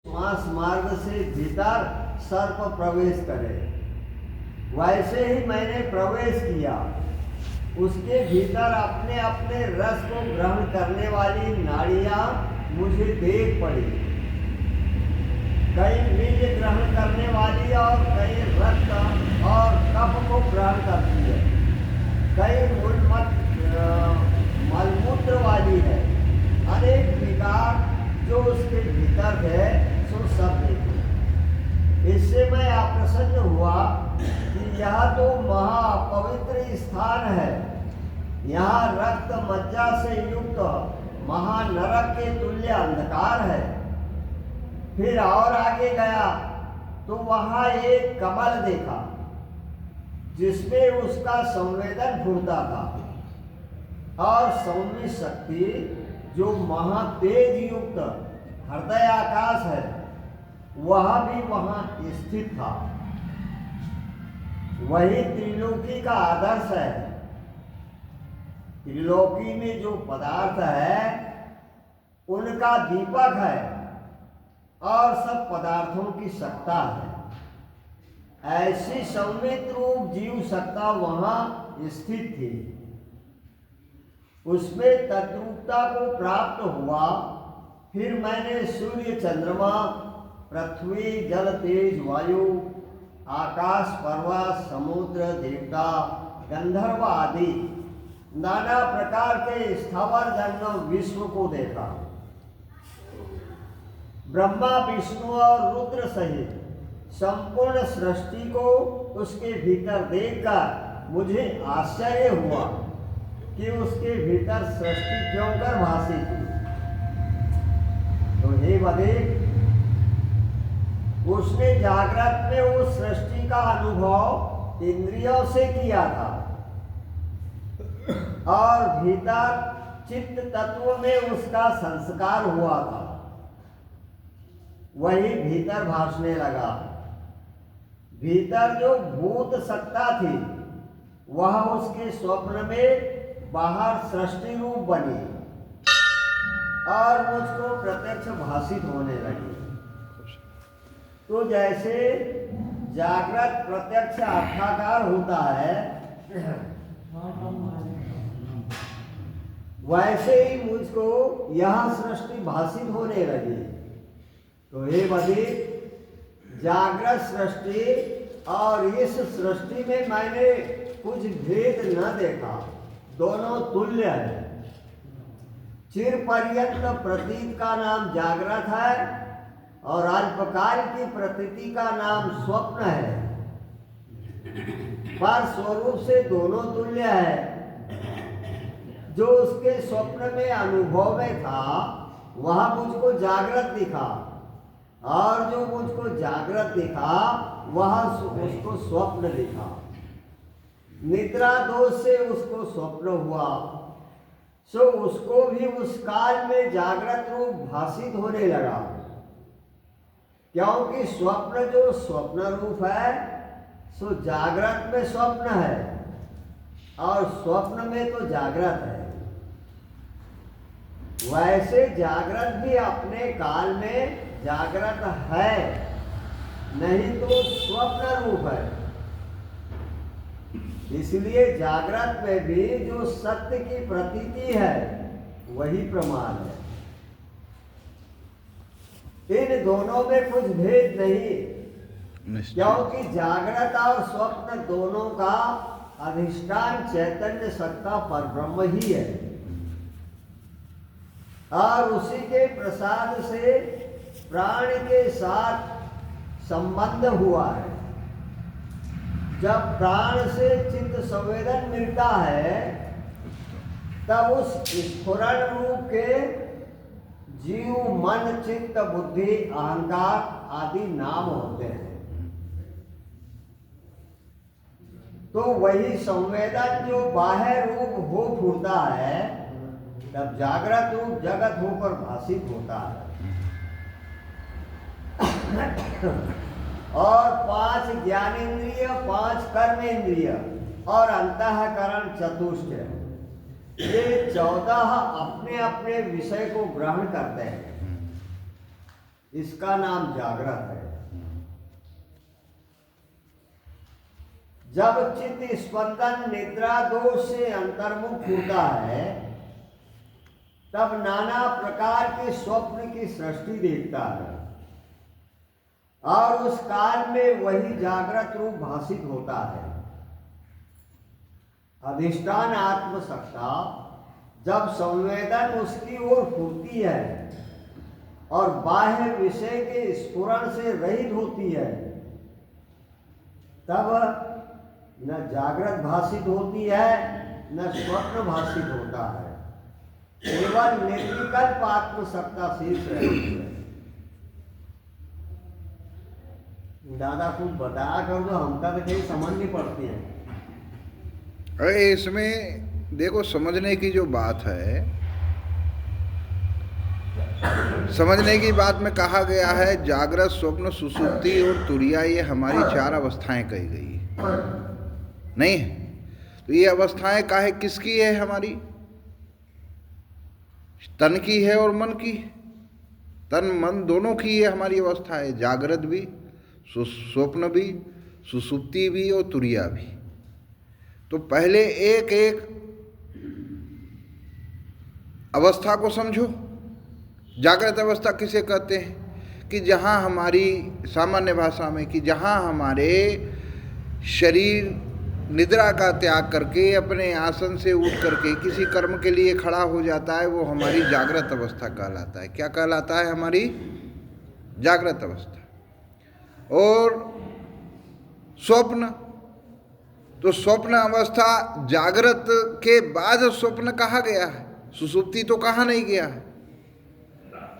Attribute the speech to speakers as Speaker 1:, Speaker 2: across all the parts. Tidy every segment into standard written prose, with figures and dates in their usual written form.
Speaker 1: श्वास मार्ग से भीतर सर्प प्रवेश करे, वैसे ही मैंने प्रवेश किया। उसके भीतर अपने अपने रस को ग्रहण करने वाली नाड़ियां मुझे देख पड़ी। कई बीज ग्रहण करने वाली और कई रक्त और कफ को ग्रहण करती है, कई मलमूत्र वाली है। अनेक विकार जो उसके भीतर है सो सब देखे। इससे मैं अप्रसन्न हुआ कि यह तो महापवित्र स्थान है। यहाँ रक्त मज्जा से युक्त महानरक के तुल्य अंधकार है। फिर और आगे गया तो वहाँ एक कमल देखा जिसमें उसका संवेदन फूटता था और सौम्य शक्ति जो महातेज युक्त हृदय आकाश है वह भी वहाँ स्थित था। वही त्रिलोकी का आदर्श है। त्रिलोकी में जो पदार्थ है उनका दीपक है और सब पदार्थों की सत्ता है। ऐसी संवित रूप जीव सत्ता वहाँ स्थित थी। उसमें तद्रूपता को प्राप्त हुआ। फिर मैंने सूर्य, चंद्रमा, पृथ्वी, जल, तेज, वायु, आकाश, पर्वत, समुद्र, देवता, गंधर्व आदि नाना प्रकार के स्थावर जंगम विश्व को देखा। ब्रह्मा, विष्णु और रुद्र सहित संपूर्ण सृष्टि को उसके भीतर देखकर मुझे आश्चर्य हुआ कि उसके भीतर सृष्टि क्यों कर भासी थी। तो हे बधिक, उसने जागृत में उस सृष्टि का अनुभव इंद्रियों से किया था और भीतर चित्त तत्व में उसका संस्कार हुआ था। वही भीतर भासने लगा। भीतर जो भूत सत्ता थी वह उसके स्वप्न में बाहर सृष्टि रूप बनी और मुझको प्रत्यक्ष भासित होने लगी। तो जैसे जागृत प्रत्यक्ष अर्थाकार होता है वैसे ही मुझको यह सृष्टि भासित होने लगी। तो हे बधिक, जागृत सृष्टि और इस सृष्टि में मैंने कुछ भेद न देखा, दोनों तुल्य है। चिर पर्यंत प्रतीत का नाम जागृत है और अल्पकाल की प्रतीति का नाम स्वप्न है, पर स्वरूप से दोनों तुल्य है। जो उसके स्वप्न में अनुभव में था वह मुझको जागृत दिखा और जो मुझको जागृत दिखा वह उसको स्वप्न दिखा। निद्रा दोष से उसको स्वप्न हुआ, सो उसको भी उस काल में जागृत रूप भासित होने लगा। क्योंकि स्वप्न जो स्वप्न रूप है सो जागृत में स्वप्न है और स्वप्न में तो जागृत है। वैसे जागृत भी अपने काल में जागृत है, नहीं तो स्वप्न रूप है। इसलिए जागृत में भी जो सत्य की प्रतीति है वही प्रमाण है। इन दोनों में कुछ भेद नहीं, क्योंकि जागृत और स्वप्न दोनों का अधिष्ठान चैतन्य सत्ता परब्रह्म ही है और उसी के प्रसाद से प्राण के साथ संबंध हुआ है। जब प्राण से चित्त संवेदन मिलता है तब उस स्फुरण रूप के जीव, मन, चित्त, बुद्धि, अहंकार आदि नाम होते हैं। तो वही संवेदन जो बाह्य रूप हो फूटता है तब जागृत रूप जगत होकर भासित होता है। और 5 ज्ञानेन्द्रिय, 5 कर्मेंद्रिय और अंतःकरण चतुष्ट, ये 14 अपने अपने विषय को ग्रहण करते हैं। इसका नाम जागृत है। जब चित्त स्पंदन निद्रा दोष से अंतर्मुख होता है तब नाना प्रकार के स्वप्न की सृष्टि देखता है और उस काल में वही जागृत रूप भासित होता है। अधिष्ठान आत्मसत्ता जब संवेदन उसकी ओर फूटती है और बाह्य विषय के स्फुरण से रहित होती है तब न जागृत भासित होती है न स्वप्न भासित होता है, केवल निर्विकल्प आत्मसत्ता शेष रहती है। दादा कुछ बताया कर दो, हम तक कहीं समझ नहीं पड़ती है।
Speaker 2: अरे इसमें देखो, समझने की जो बात है, समझने की बात में कहा गया है जागृत, स्वप्न, सुषुप्ति और तुरिया, ये हमारी 4 अवस्थाएं कही गई नहीं है। तो ये अवस्थाएं काहे किसकी है? हमारी तन की है और मन की। तन मन दोनों की ये हमारी अवस्था है, जागृत भी, स्वप्न भी, सुषुप्ति भी और तुरिया भी। तो पहले एक एक अवस्था को समझो। जागृत अवस्था किसे कहते हैं? कि जहाँ हमारी सामान्य भाषा में कि जहाँ हमारे शरीर निद्रा का त्याग करके अपने आसन से उठ करके किसी कर्म के लिए खड़ा हो जाता है, वो हमारी जागृत अवस्था कहलाता है। क्या कहलाता है? हमारी जागृत अवस्था। और स्वप्न, तो स्वप्न अवस्था जागृत के बाद स्वप्न कहा गया है, सुषुप्ति तो कहा नहीं गया है।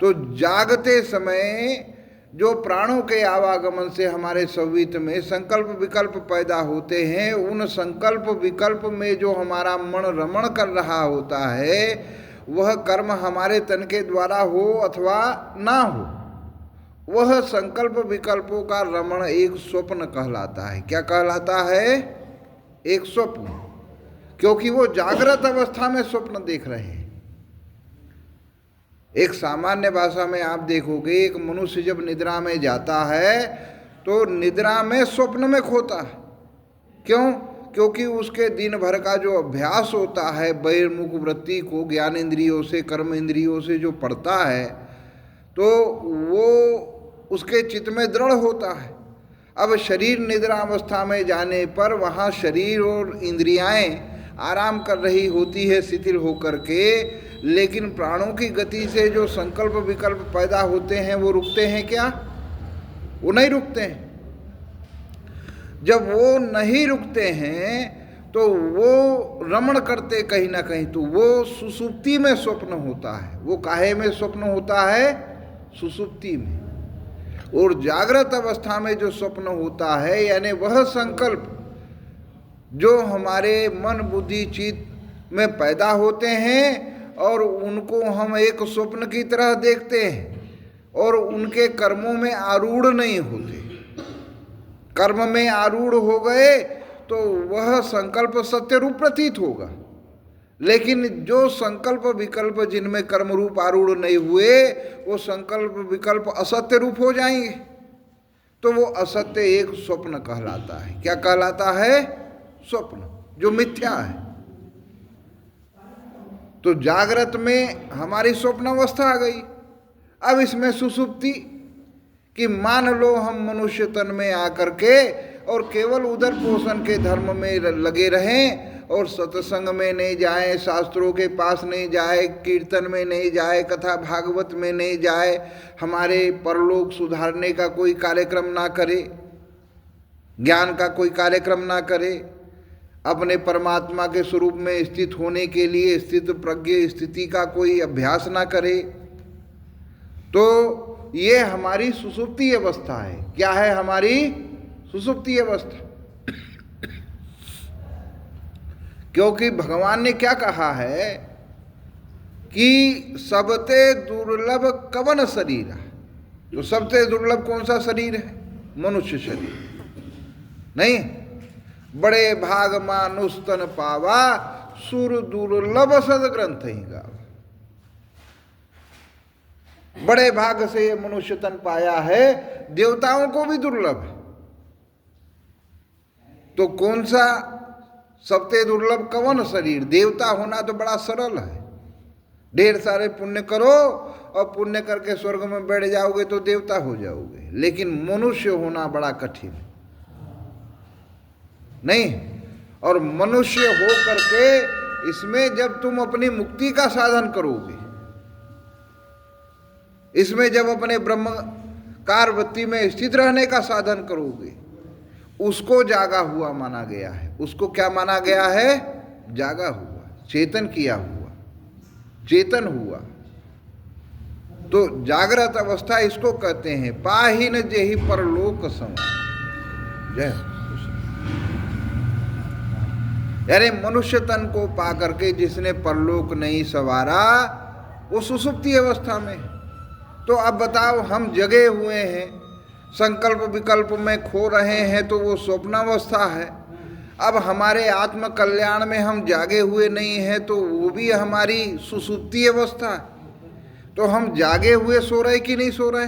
Speaker 2: तो जागते समय जो प्राणों के आवागमन से हमारे संवित में संकल्प विकल्प पैदा होते हैं, उन संकल्प विकल्प में जो हमारा मन रमण कर रहा होता है, वह कर्म हमारे तन के द्वारा हो अथवा ना हो, वह संकल्प विकल्पों का रमण एक स्वप्न कहलाता है। क्या कहलाता है? एक स्वप्न। क्योंकि वो जागृत अवस्था में स्वप्न देख रहे हैं। एक सामान्य भाषा में आप देखोगे, एक मनुष्य जब निद्रा में जाता है तो निद्रा में स्वप्न में खोता है। क्यों? क्योंकि उसके दिन भर का जो अभ्यास होता है बहिर्मुख वृत्ति को ज्ञान इंद्रियों से, कर्म इंद्रियों से जो पढ़ता है, तो वो उसके चित्त में दृढ़ होता है। अब शरीर निद्रा अवस्था में जाने पर वहाँ शरीर और इंद्रियाएं आराम कर रही होती है शिथिल होकर के, लेकिन प्राणों की गति से जो संकल्प विकल्प पैदा होते हैं वो रुकते हैं क्या? वो नहीं रुकते हैं। जब वो नहीं रुकते हैं तो वो रमण करते कहीं ना कहीं, तो वो सुषुप्ति में स्वप्न होता है। वो काहे में स्वप्न होता है? सुषुप्ति में। और जागृत अवस्था में जो स्वप्न होता है, यानी वह संकल्प जो हमारे मन बुद्धि चित्त में पैदा होते हैं और उनको हम एक स्वप्न की तरह देखते हैं और उनके कर्मों में आरूढ़ नहीं होते। कर्म में आरूढ़ हो गए तो वह संकल्प सत्य रूप प्रतीत होगा, लेकिन जो संकल्प विकल्प जिनमें कर्म रूप आरूढ़ नहीं हुए, वो संकल्प विकल्प असत्य रूप हो जाएंगे। तो वो असत्य एक स्वप्न कहलाता है। क्या कहलाता है? स्वप्न, जो मिथ्या है। तो जागृत में हमारी स्वप्न अवस्था आ गई। अब इसमें सुषुप्ति कि मान लो हम मनुष्य तन में आकर के और केवल उदर पोषण के धर्म में लगे रहें और सत्संग में नहीं जाए, शास्त्रों के पास नहीं जाए, कीर्तन में नहीं जाए, कथा भागवत में नहीं जाए, हमारे परलोक सुधारने का कोई कार्यक्रम ना करे, ज्ञान का कोई कार्यक्रम ना करे, अपने परमात्मा के स्वरूप में स्थित होने के लिए स्थित प्रज्ञ स्थिति का कोई अभ्यास ना करे, तो ये हमारी सुषुप्ति अवस्था है। क्या है हमारी सुषुप्ति अवस्था? क्योंकि भगवान ने क्या कहा है कि सबते दुर्लभ कवन शरीर। तो सबसे दुर्लभ कौन सा शरीर है? मनुष्य शरीर नहीं। बड़े भाग मानुष तन पावा, सुर दुर्लभ सद ग्रंथ ही गावा। बड़े भाग से ये मनुष्य तन पाया है, देवताओं को भी दुर्लभ है। तो कौन सा सबसे दुर्लभ कौन शरीर? देवता होना तो बड़ा सरल है। ढेर सारे पुण्य करो और पुण्य करके स्वर्ग में बैठ जाओगे तो देवता हो जाओगे, लेकिन मनुष्य होना बड़ा कठिन है। नहीं, और मनुष्य हो करके इसमें जब तुम अपनी मुक्ति का साधन करोगे, इसमें जब अपने ब्रह्मकार वृत्ति में स्थित रहने का साधन करोगे, उसको जागा हुआ माना गया है। उसको क्या माना गया है? जागा हुआ, चेतन किया हुआ, चेतन हुआ। तो जागृत अवस्था इसको कहते हैं। पाहिन जेहि परलोक सम। जय। यानी मनुष्य तन को पा करके जिसने परलोक नहीं संवारा, वो सुषुप्ति अवस्था में। तो अब बताओ, हम जगे हुए हैं, संकल्प विकल्प में खो रहे हैं, तो वो स्वप्नावस्था है। अब हमारे आत्म कल्याण में हम जागे हुए नहीं हैं, तो वो भी हमारी सुषुप्ति अवस्था है। तो हम जागे हुए सो रहे कि नहीं सो रहे?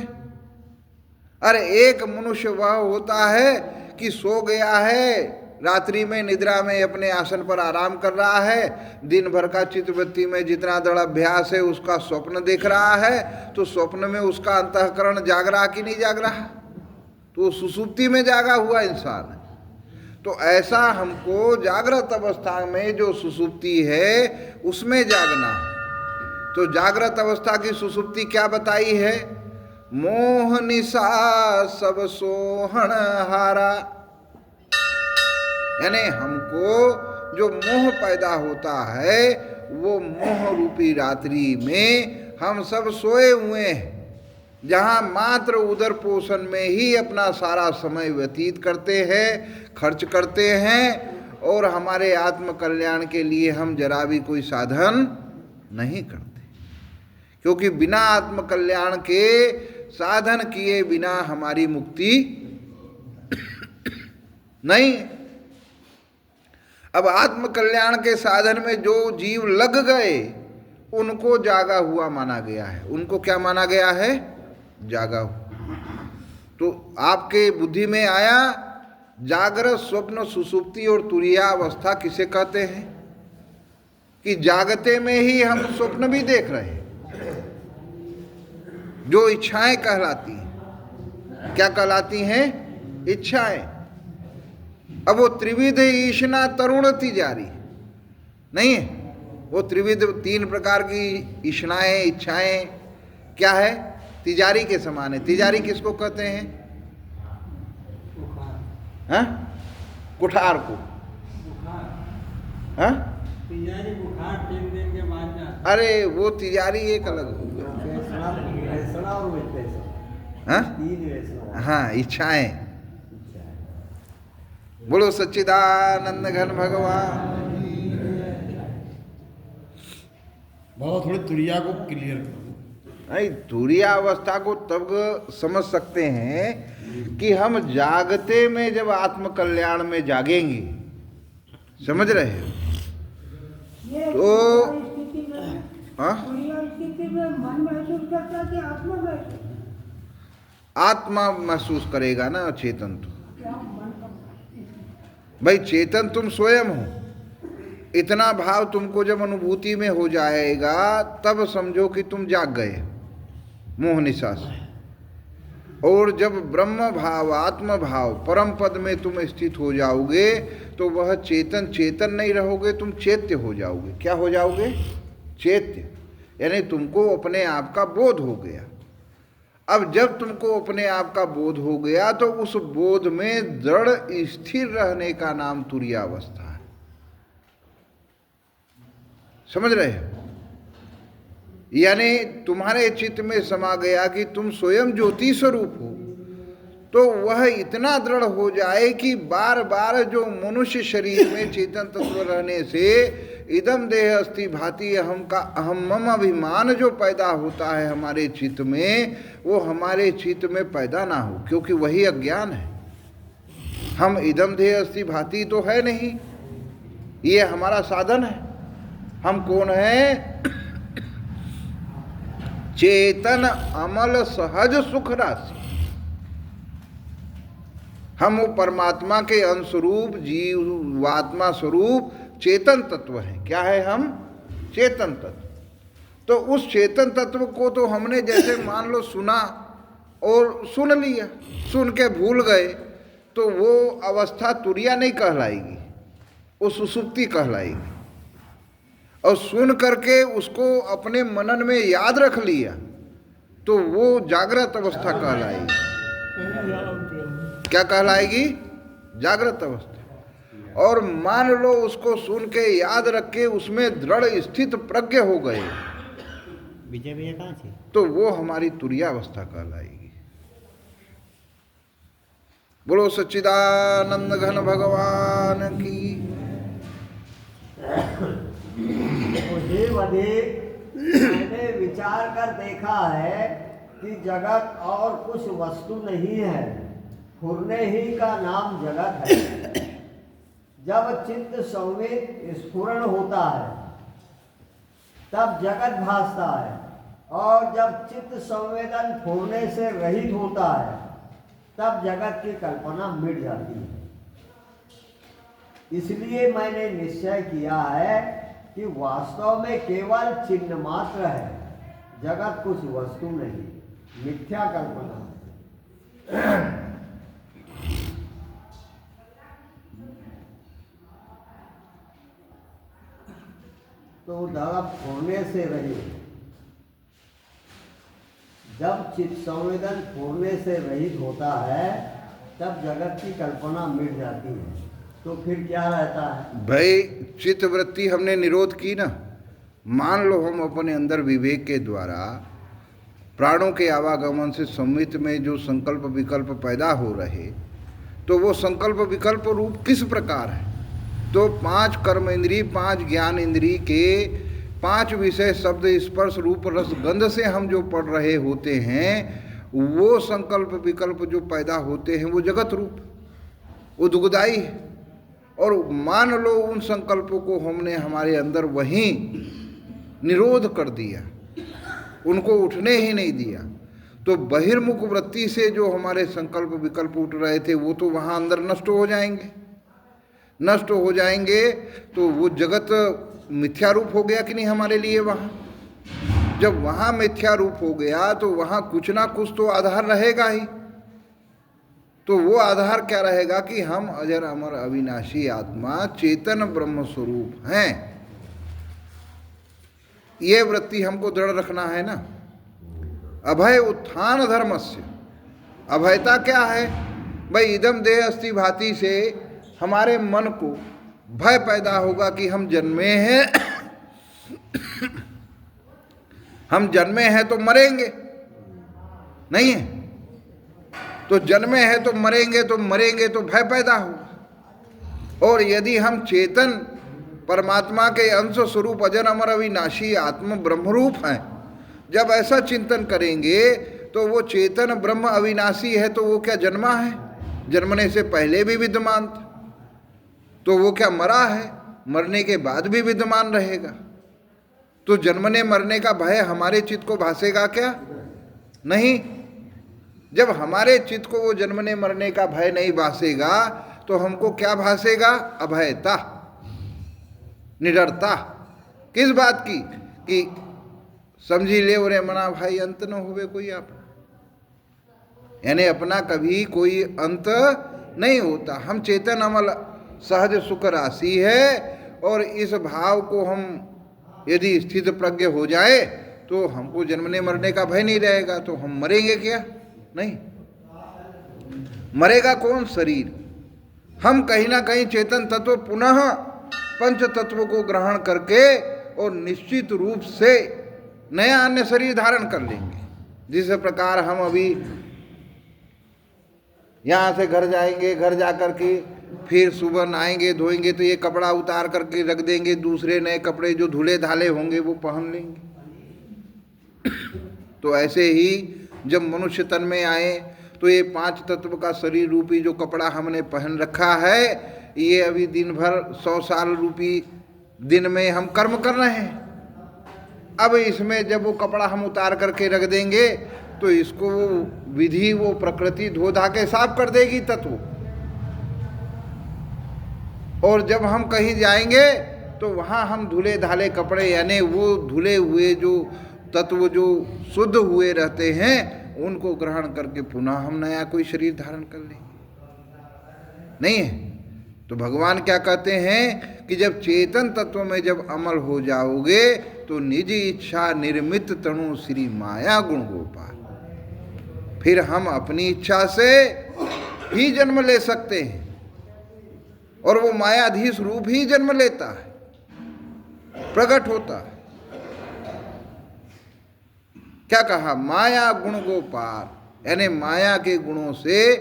Speaker 2: अरे एक मनुष्य वह होता है कि सो गया है, रात्रि में निद्रा में अपने आसन पर आराम कर रहा है, दिन भर का चित्तवृत्ति में जितना दृढ़ अभ्यास है उसका स्वप्न देख रहा है, तो स्वप्न में उसका अंतःकरण जाग रहा कि नहीं जाग रहा? तो सुसुप्ति में जागा हुआ इंसान है। तो ऐसा हमको जागृत अवस्था में जो सुसुप्ति है उसमें जागना है। तो जागृत अवस्था की सुसुप्ति क्या बताई है? मोह निशा सब सोहन हारा। यानी हमको जो मोह पैदा होता है, वो मोह रूपी रात्रि में हम सब सोए हुए हैं, जहाँ मात्र उदर पोषण में ही अपना सारा समय व्यतीत करते हैं, खर्च करते हैं, और हमारे आत्म कल्याण के लिए हम जरा भी कोई साधन नहीं करते। क्योंकि बिना आत्म कल्याण के साधन किए बिना हमारी मुक्ति नहीं। अब आत्म कल्याण के साधन में जो जीव लग गए उनको जागा हुआ माना गया है। उनको क्या माना गया है? जागा हुआ। तो आपके बुद्धि में आया, जागृत, स्वप्न, सुसुप्ति और तुरीया अवस्था किसे कहते हैं? कि जागते में ही हम स्वप्न भी देख रहे हैं, जो इच्छाएं कहलाती हैं। क्या कहलाती हैं? इच्छाएं। अब वो त्रिविध ईशना तरुण तिजारी नहीं है, वो त्रिविध 3 प्रकार की ईशनाएं, इच्छाएं क्या है? तिजारी के समान है। तिजारी किसको कहते हैं? हाँ? कुठार को। हाँ?
Speaker 3: तिजारी बुखार 3 दिन के बाद जाता।
Speaker 2: अरे वो तिजारी एक अलग हो गया। हाँ? हाँ, इच्छाएं। बोलो सच्चिदानंद घन भगवान।
Speaker 4: बाबा थोड़ी तुरिया को क्लियर करो।
Speaker 2: नहीं, तुरीया अवस्था को तब समझ सकते हैं कि हम जागते में जब आत्म कल्याण में जागेंगे, समझ रहे हैं? तो हाँ? आत्मा महसूस करेगा ना चेतन। तो भाई चेतन तुम स्वयं हो, इतना भाव तुमको जब अनुभूति में हो जाएगा तब समझो कि तुम जाग गए मोह निशा से। और जब ब्रह्म भाव, आत्म भाव, परम पद में तुम स्थित हो जाओगे तो वह चेतन चेतन नहीं रहोगे, तुम चैत्य हो जाओगे। क्या हो जाओगे? चैत्य। यानी तुमको अपने आप का बोध हो गया। अब जब तुमको अपने आप का बोध हो गया तो उस बोध में दृढ़ स्थिर रहने का नाम तुरीयावस्था है। समझ रहे हो? यानी तुम्हारे चित्त में समा गया कि तुम स्वयं ज्योति स्वरूप हो, तो वह इतना दृढ़ हो जाए कि बार बार जो मनुष्य शरीर में चेतन तत्व रहने से इदम देह अस्ति भाति अहम का अहम मम अभिमान जो पैदा होता है हमारे चित्त में, वो हमारे चित्त में पैदा ना हो, क्योंकि वही अज्ञान है। हम इदम देह अस्ति भाति तो है नहीं, ये हमारा साधन है। हम कौन है? चेतन अमल सहज सुख राशि। हम वो परमात्मा के अंशरूप जीवात्मा स्वरूप चेतन तत्व हैं। क्या है हम? चेतन तत्व। तो उस चेतन तत्व को तो हमने जैसे मान लो सुना और सुन लिया, सुन के भूल गए, तो वो अवस्था तुरिया नहीं कहलाएगी, वो सुसुप्ति कहलाएगी। और सुन करके उसको अपने मनन में याद रख लिया तो वो जागृत अवस्था कहलाएगी। क्या कहलाएगी? जागृत अवस्था। और मान लो उसको सुन के याद रख के उसमें दृढ़ स्थित प्रज्ञ हो गए
Speaker 3: विजय भैया कहाँ थे?
Speaker 2: तो वो हमारी तुरीयावस्था कहलाएगी। बोलो सच्चिदानंद घन भगवान की।
Speaker 1: मुझे मैंने विचार कर देखा है कि जगत और कुछ वस्तु नहीं है, फुरने ही का नाम जगत है। जब चित्त संवेद स्फुरण होता है तब जगत भासता है, और जब चित्त संवेदन फुरने से रहित होता है तब जगत की कल्पना मिट जाती है। इसलिए मैंने निश्चय किया है कि वास्तव में केवल चिन्ह मात्र है, जगत कुछ वस्तु नहीं, मिथ्या कल्पना है। तो जगत फोड़ने से रहित, जब चित्त संवेदन फोड़ने से रहित होता है तब जगत की कल्पना मिट जाती है। तो फिर क्या रहता है
Speaker 2: भाई? चित्त वृत्ति हमने निरोध की ना। मान लो हम अपने अंदर विवेक के द्वारा प्राणों के आवागमन से संवित में जो संकल्प विकल्प पैदा हो रहे, तो वो संकल्प विकल्प रूप किस प्रकार है? तो 5 कर्म इंद्री, 5 ज्ञान इंद्री के 5 विषय शब्द स्पर्श रूप रस गंध से हम जो पढ़ रहे होते हैं, वो संकल्प विकल्प जो पैदा होते हैं वो जगत रूप, वो दुखदाई है। और मान लो उन संकल्पों को हमने हमारे अंदर वहीं निरोध कर दिया, उनको उठने ही नहीं दिया, तो बहिर्मुख वृत्ति से जो हमारे संकल्प विकल्प उठ रहे थे वो तो वहाँ अंदर नष्ट हो जाएंगे। नष्ट हो जाएंगे तो वो जगत मिथ्या रूप हो गया कि नहीं हमारे लिए? वहाँ जब वहाँ मिथ्या रूप हो गया तो वहाँ कुछ ना कुछ तो आधार रहेगा ही। तो वो आधार क्या रहेगा कि हम अजर अमर अविनाशी आत्मा चेतन ब्रह्म स्वरूप हैं। ये वृत्ति हमको दृढ़ रखना है ना। अभय उत्थान धर्मस्य, अभयता क्या है भाई? इदम देह अस्ति भाति से हमारे मन को भय पैदा होगा कि हम जन्मे हैं, हम जन्मे हैं तो मरेंगे नहीं है, तो जन्मे हैं तो मरेंगे तो भय पैदा होगा। और यदि हम चेतन परमात्मा के अंश स्वरूप अजर अमर अविनाशी आत्म ब्रह्मरूप हैं, जब ऐसा चिंतन करेंगे तो वो चेतन ब्रह्म अविनाशी है तो वो क्या जन्मा है? जन्मने से पहले भी विद्यमान था। तो वो क्या मरा है? मरने के बाद भी विद्यमान रहेगा। तो जन्मने मरने का भय हमारे चित्त को भासेगा क्या? नहीं। जब हमारे चित्त को वो जन्मने मरने का भय नहीं भासेगा तो हमको क्या भासेगा? अभयता, निडरता। किस बात की? कि समझी ले रे मना भाई अंत न होवे कोई आप, यानी अपना कभी कोई अंत नहीं होता। हम चेतन अमल सहज सुख राशि है, और इस भाव को हम यदि स्थित प्रज्ञ हो जाए तो हमको जन्मने मरने का भय नहीं रहेगा। तो हम मरेंगे क्या? नहीं। मरेगा कौन? शरीर। हम कहीं ना कहीं चेतन तत्व पुनः पंच तत्व को ग्रहण करके और निश्चित रूप से नया अन्य शरीर धारण कर लेंगे। जिस प्रकार हम अभी यहाँ से घर जाएंगे, घर जा कर के फिर सुबह नहाएंगे धोएंगे तो ये कपड़ा उतार करके रख देंगे, दूसरे नए कपड़े जो धुले धाले होंगे वो पहन लेंगे। तो ऐसे ही जब मनुष्य तन में आए तो ये 5 तत्व का शरीर रूपी जो कपड़ा हमने पहन रखा है, ये अभी दिन भर 100 साल रूपी दिन में हम कर्म कर रहे हैं। अब इसमें जब वो कपड़ा हम उतार करके रख देंगे तो इसको वो विधि, वो प्रकृति धो धा के साफ कर देगी तत्व। और जब हम कहीं जाएंगे तो वहाँ हम धुले धाले कपड़े, यानी वो धुले हुए जो तत्व जो शुद्ध हुए रहते हैं उनको ग्रहण करके पुनः हम नया कोई शरीर धारण कर लेंगे, नहीं है। तो भगवान क्या कहते हैं कि जब चेतन तत्व में जब अमल हो जाओगे तो निज इच्छा निर्मित तनु श्री माया गुण गोपाल, फिर हम अपनी इच्छा से ही जन्म ले सकते हैं और वो मायाधीश रूप ही जन्म लेता है, प्रकट होता है। क्या कहा? माया गुण गोपाल, यानी माया के गुणों से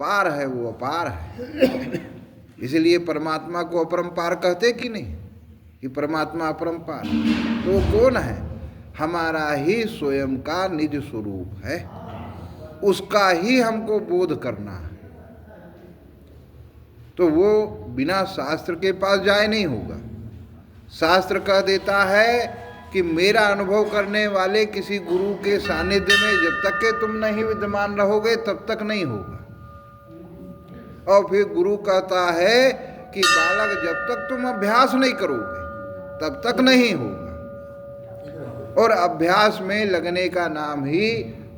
Speaker 2: पार है, वो अपार है। इसलिए परमात्मा को अपरंपार कहते कि नहीं, कि परमात्मा अपरंपार, तो कौन है? हमारा ही स्वयं का निज स्वरूप है, उसका ही हमको बोध करना है। तो वो बिना शास्त्र के पास जाए नहीं होगा। शास्त्र कह देता है कि मेरा अनुभव करने वाले किसी गुरु के सानिध्य में जब तक के तुम नहीं विद्यमान रहोगे तब तक नहीं होगा। और फिर गुरु कहता है कि बालक जब तक तुम अभ्यास नहीं करोगे तब तक नहीं होगा। और अभ्यास में लगने का नाम ही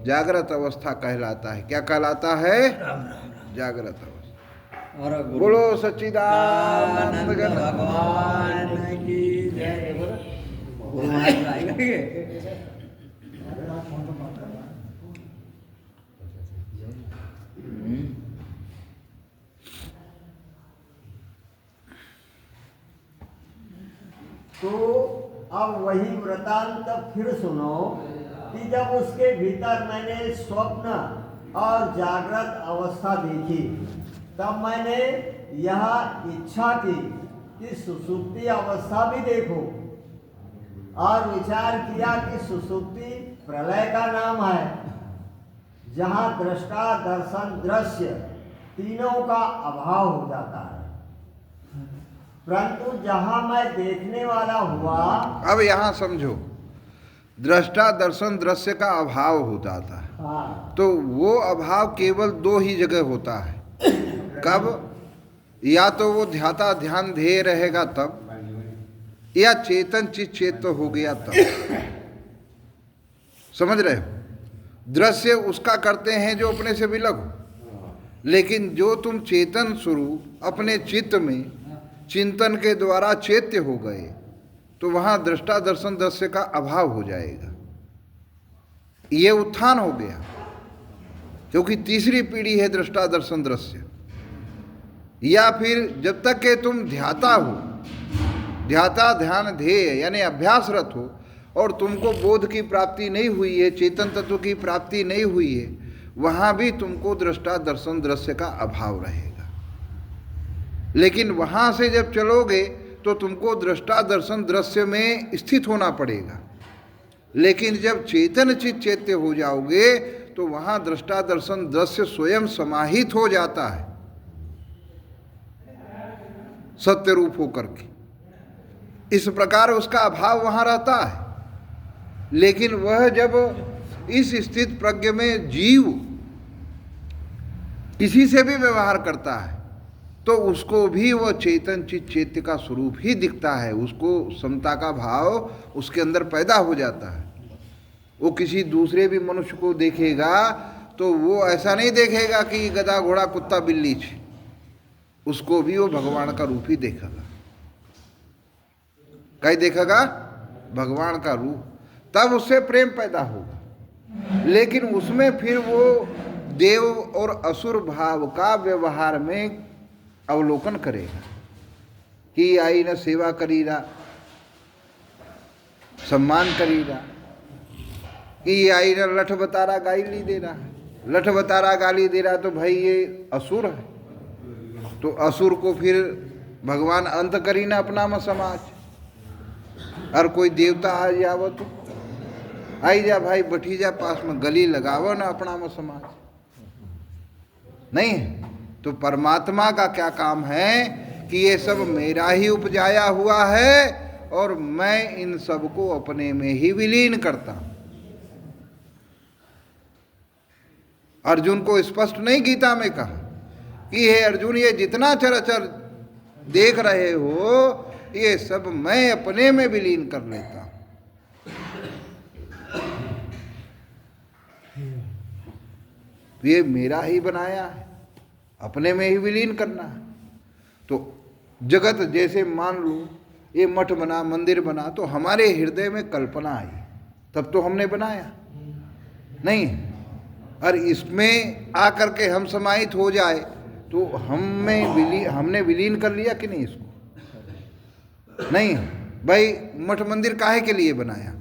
Speaker 2: जागृत अवस्था कहलाता है। क्या कहलाता है? जागृत अवस्था। बोलो सच्चिदानंद
Speaker 1: भगवान की जय। तो अब वही वृतांत फिर सुनो कि जब उसके भीतर मैंने स्वप्न और जागृत अवस्था देखी तब मैंने यह इच्छा की कि सुषुप्ति अवस्था भी देखो और विचार किया कि सुषुप्ति प्रलय का नाम है, जहाँ दृष्टा दर्शन दृश्य तीनों का अभाव हो जाता है। परंतु जहाँ मैं देखने वाला हुआ,
Speaker 2: अब यहाँ समझो, दृष्टा दर्शन दृश्य का अभाव हो जाता है।
Speaker 1: हाँ,
Speaker 2: तो वो अभाव केवल दो ही जगह होता है। कब? या तो वो ध्याता ध्यान ध्येय रहेगा तब, या चेतन चित चेत हो गया तब। समझ रहे हो? दृश्य उसका करते हैं जो अपने से विलग हो, लेकिन जो तुम चेतन स्वरूप अपने चित्त में चिंतन के द्वारा चैत्य हो गए तो वहाँ दृष्टा दर्शन दृश्य का अभाव हो जाएगा। ये उत्थान हो गया, क्योंकि तीसरी पीढ़ी है दृष्टा दर्शन दृश्य। या फिर जब तक के तुम ध्याता हो, ध्याता ध्यान ध्येय यानी अभ्यासरत हो और तुमको बोध की प्राप्ति नहीं हुई है, चेतन तत्व की प्राप्ति नहीं हुई है, वहाँ भी तुमको दृष्टा दर्शन दृश्य का अभाव रहेगा। लेकिन वहाँ से जब चलोगे तो तुमको दृष्टा दर्शन दृश्य में स्थित होना पड़ेगा। लेकिन जब चेतन चित चैत्य हो जाओगे तो वहाँ दृष्टा दर्शन दृश्य स्वयं समाहित हो जाता है सत्य रूप होकर के। इस प्रकार उसका अभाव वहाँ रहता है। लेकिन वह जब इस स्थित प्रज्ञ में जीव किसी से भी व्यवहार करता है तो उसको भी वह चेतन चित चैत्य का स्वरूप ही दिखता है। उसको समता का भाव उसके अंदर पैदा हो जाता है। वो किसी दूसरे भी मनुष्य को देखेगा तो वो ऐसा नहीं देखेगा कि गधा घोड़ा कुत्ता बिल्ली छे, उसको भी वो भगवान का रूप ही देखेगा। कहीं देखेगा भगवान का रूप, तब उससे प्रेम पैदा होगा। लेकिन उसमें फिर वो देव और असुर भाव का व्यवहार में अवलोकन करेगा कि आई न सेवा करीरा, सम्मान करीरा, कि आई न लठ बतारा गाली दे रहा है। लठ बतारा गाली दे रहा तो भाई ये असुर है, तो असुर को फिर भगवान अंत करी ना अपना में समाज। और कोई देवता आ जावो तो आई जा भाई, बैठी जा पास में, गली लगावो ना अपना में समाज। नहीं है तो परमात्मा का क्या काम है कि ये सब मेरा ही उपजाया हुआ है और मैं इन सबको अपने में ही विलीन करता हूं। अर्जुन को स्पष्ट नहीं गीता में कहा कि हे अर्जुन, ये जितना चराचर देख रहे हो ये सब मैं अपने में विलीन कर लेता हूं। ये मेरा ही बनाया है, अपने में ही विलीन करना है। तो जगत जैसे मान लो ये मठ बना, मंदिर बना, तो हमारे हृदय में कल्पना आई, तब तो हमने बनाया नहीं। और इसमें आकर के हम समाहित हो जाए तो हमने विलीन कर लिया कि नहीं इसको? नहीं भाई, मठ मंदिर काहे के लिए बनाया?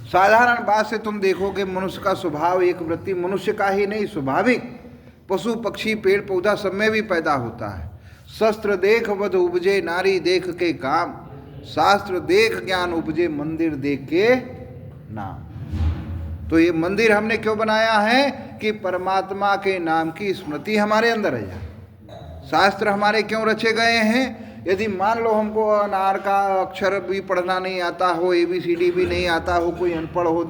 Speaker 2: साधारण बात से तुम देखोगे मनुष्य का स्वभाव, एक वृत्ति मनुष्य का ही नहीं, स्वाभाविक पशु पक्षी पेड़ पौधा सब में भी पैदा होता है। शस्त्र देख वध उपजे नारी देख के काम, शास्त्र देख ज्ञान उपजे मंदिर देख के नाम। तो ये मंदिर हमने क्यों बनाया है कि परमात्मा के नाम की स्मृति हमारे अंदर है। शास्त्र हमारे क्यों रचे गए हैं? यदि मान लो हमको अनार का अक्षर भी पढ़ना नहीं आता हो, ABCD भी नहीं आता हो, कोई अनपढ़ हो,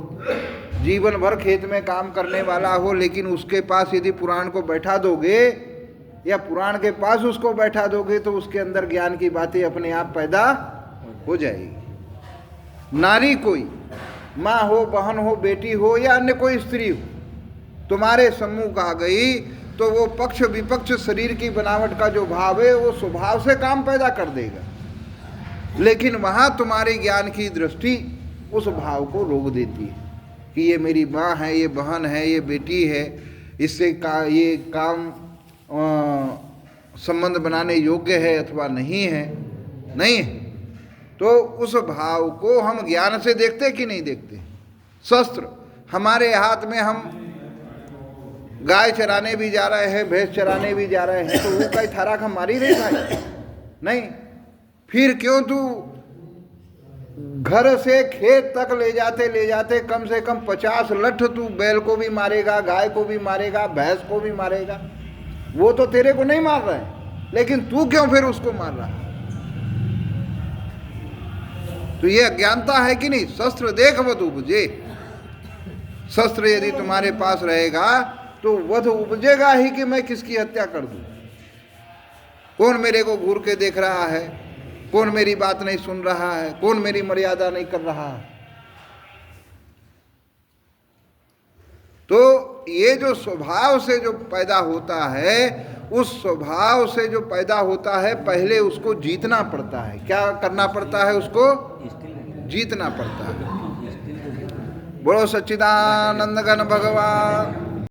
Speaker 2: जीवन भर खेत में काम करने वाला हो, लेकिन उसके पास यदि पुराण को बैठा दोगे या पुराण के पास उसको बैठा दोगे तो उसके अंदर ज्ञान की बातें अपने आप पैदा हो जाएगी। नारी कोई माँ हो, बहन हो, बेटी हो या अन्य कोई स्त्री हो, तुम्हारे सम्मुख आ गई तो वो पक्ष विपक्ष शरीर की बनावट का जो भाव है वो स्वभाव से काम पैदा कर देगा, लेकिन वहाँ तुम्हारे ज्ञान की दृष्टि उस भाव को रोक देती है कि ये मेरी माँ है, ये बहन है, ये बेटी है, इससे ये काम संबंध बनाने योग्य है अथवा नहीं है। नहीं, तो उस भाव को हम ज्ञान से देखते कि नहीं देखते? शस्त्र हमारे हाथ में, हम गाय चराने भी जा रहे हैं, भैंस चराने भी जा रहे हैं, तो वो कई थारा का मारी रही भाई नहीं। फिर क्यों तू घर से खेत तक ले जाते कम से कम 50 लठ तू बैल को भी मारेगा, गाय को भी मारेगा, भैंस को भी मारेगा। वो तो तेरे को नहीं मार रहे हैं, लेकिन तू क्यों फिर उसको मार रहा है? तो ये अज्ञानता है कि नहीं? शस्त्र देख वध उपजे, शस्त्र यदि तुम्हारे पास रहेगा तो वध उपजेगा ही कि मैं किसकी हत्या कर दूं। कौन मेरे को घूर के देख रहा है, कौन मेरी बात नहीं सुन रहा है, कौन मेरी मर्यादा नहीं कर रहा है। तो ये जो स्वभाव से जो पैदा होता है, उस स्वभाव से जो पैदा होता है, पहले उसको जीतना पड़ता है। क्या करना पड़ता है? उसको जीतना पड़ता है। बोलो सच्चिदानंद घन भगवान